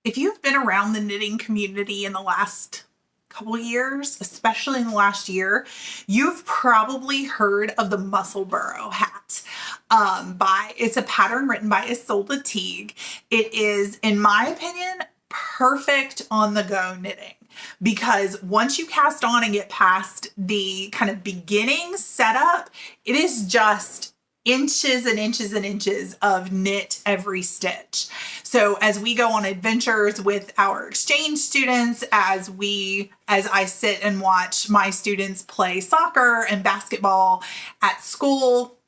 if you've been around the knitting community in the last couple of years, especially in the last year, you've probably heard of the Musselburgh hat. It's a pattern written by Isolde Teague. It is, in my opinion, perfect on the go knitting, because once you cast on and get past the kind of beginning setup, it is just inches and inches and inches of knit every stitch. So as we go on adventures with our exchange students, as I sit and watch my students play soccer and basketball at school,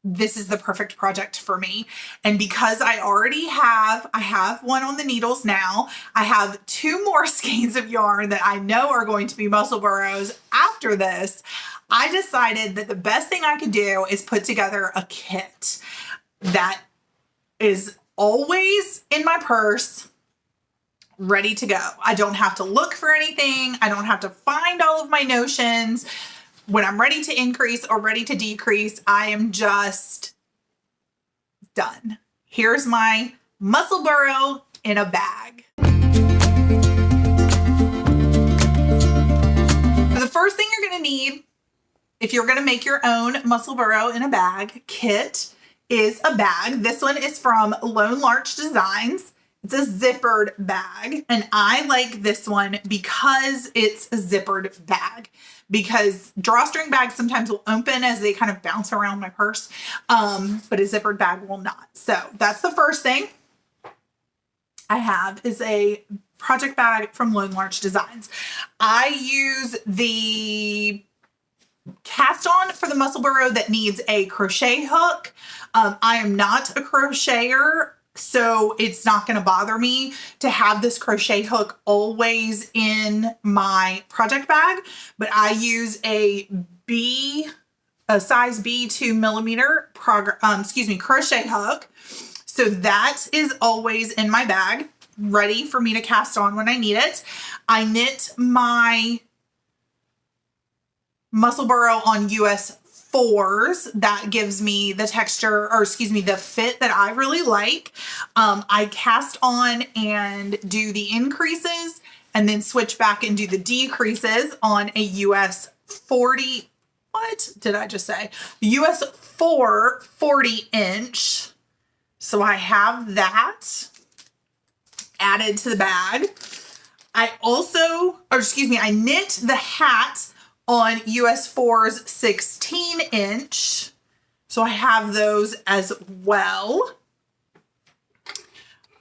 this is the perfect project for me. And because I have one on the needles now, I have 2 more skeins of yarn that I know are going to be Musselburghs after this. I decided that the best thing I could do is put together a kit that is always in my purse, ready to go. I don't have to look for anything. I don't have to find all of my notions. When I'm ready to increase or ready to decrease, I am just done. Here's my Musselburgh in a bag. The first thing you're going to need, if you're going to make your own Musselburgh in a bag kit, is a bag. This one is from Lone Larch Designs. It's a zippered bag, and I like this one because it's a zippered bag, because drawstring bags sometimes will open as they kind of bounce around my purse, but a zippered bag will not. So that's the first thing I have, is a project bag from Lone Larch Designs. I use the cast on for the Musselburgh that needs a crochet hook. I am not a crocheter, so it's not going to bother me to have this crochet hook always in my project bag, but I use a size B 2mm crochet hook. So that is always in my bag, ready for me to cast on when I need it. I knit my Musselburgh on US 4s. That gives me the texture, or the fit that I really like. I cast on and do the increases and then switch back and do the decreases on a US 40, what did I just say? US 4 40-inch. So I have that added to the bag. I knit the hat on US 4's 16-inch. So I have those as well.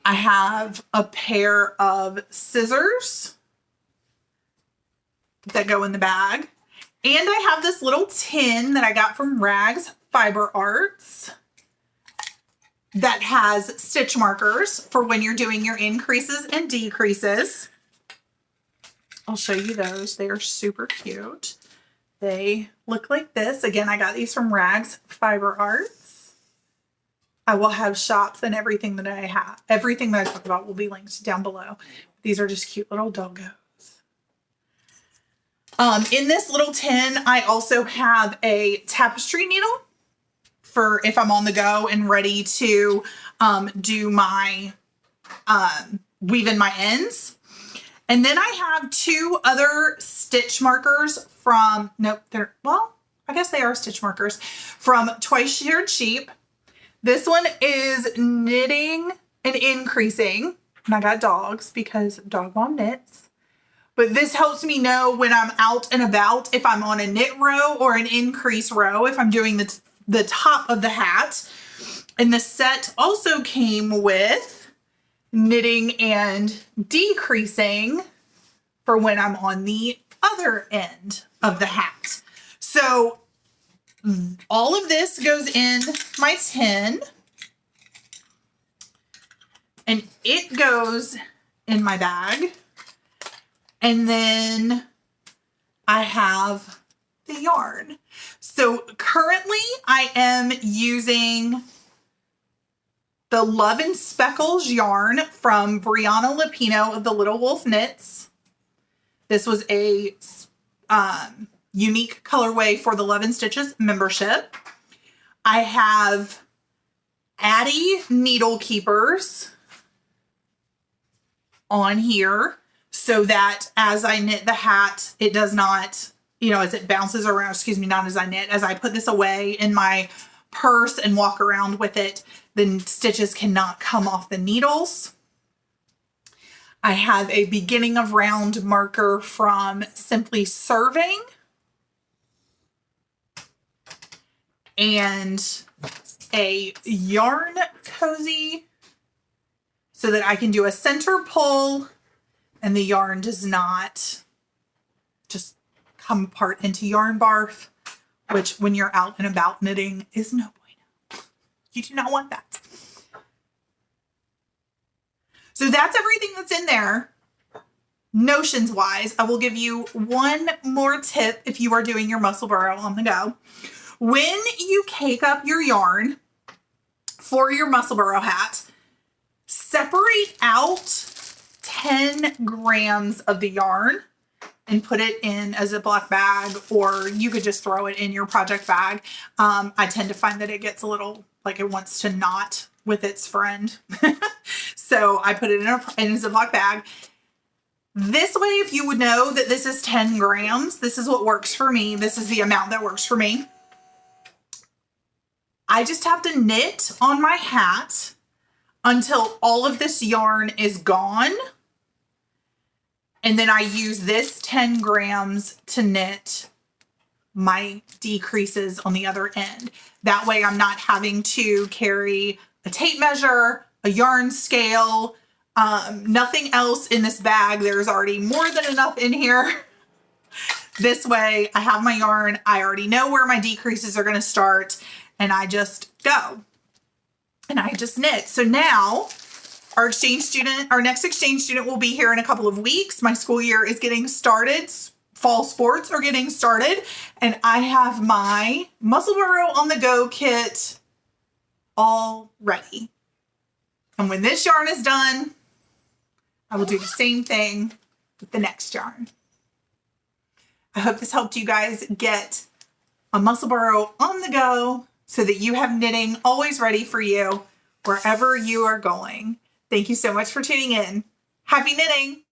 I have a pair of scissors that go in the bag. And I have this little tin that I got from Rags Fiber Arts that has stitch markers for when you're doing your increases and decreases. I'll show you those. They are super cute. They look like this. Again, I got these from Rags Fiber Arts. I will have shops and everything that I have. Everything that I talk about will be linked down below. These are just cute little doggos. In this little tin, I also have a tapestry needle for if I'm on the go and ready to do my weave in my ends. And then I have 2 other stitch markers from, I guess they are stitch markers from Twice Sheared Sheep. This one is knitting and increasing. And I got dogs because dog mom knits. But this helps me know when I'm out and about, if I'm on a knit row or an increase row, if I'm doing the top of the hat. And the set also came with knitting and decreasing for when I'm on the other end of the hat. So all of this goes in my tin, and it goes in my bag. And then I have the yarn. So currently I am using the Love and Speckles yarn from Brianna Lupino of the Little Wolf Knits. This was a unique colorway for the Love and Stitches membership. I have Addie needle keepers on here so that as I knit the hat, it does not, you know, as it bounces around, excuse me, not as I knit, as I put this away in my purse and walk around with it, the stitches cannot come off the needles. I have a beginning of round marker from Simply Serving and a yarn cozy so that I can do a center pull and the yarn does not just come apart into yarn barf, which when you're out and about knitting is no bueno. You do not want that. So that's everything that's in there. Notions wise, I will give you one more tip if you are doing your Musselburgh on the go. When you cake up your yarn for your Musselburgh hat, separate out 10 grams of the yarn and put it in a Ziploc bag, or you could just throw it in your project bag. I tend to find that it gets a little like it wants to knot with its friend. So I put it in a Ziploc bag. This way, if you would know that this is 10 grams, this is what works for me. This is the amount that works for me. I just have to knit on my hat until all of this yarn is gone. And then I use this 10 grams to knit my decreases on the other end. That way I'm not having to carry a tape measure, a yarn scale, nothing else in this bag. There's already more than enough in here. This way I have my yarn. I already know where my decreases are going to start and I just go and I just knit. So now our next exchange student will be here in a couple of weeks. My school year is getting started. Fall sports are getting started and I have my Musselburgh On-the-Go kit all ready. And when this yarn is done, I will do the same thing with the next yarn. I hope this helped you guys get a Musselburgh on the go so that you have knitting always ready for you wherever you are going. Thank you so much for tuning in. Happy knitting!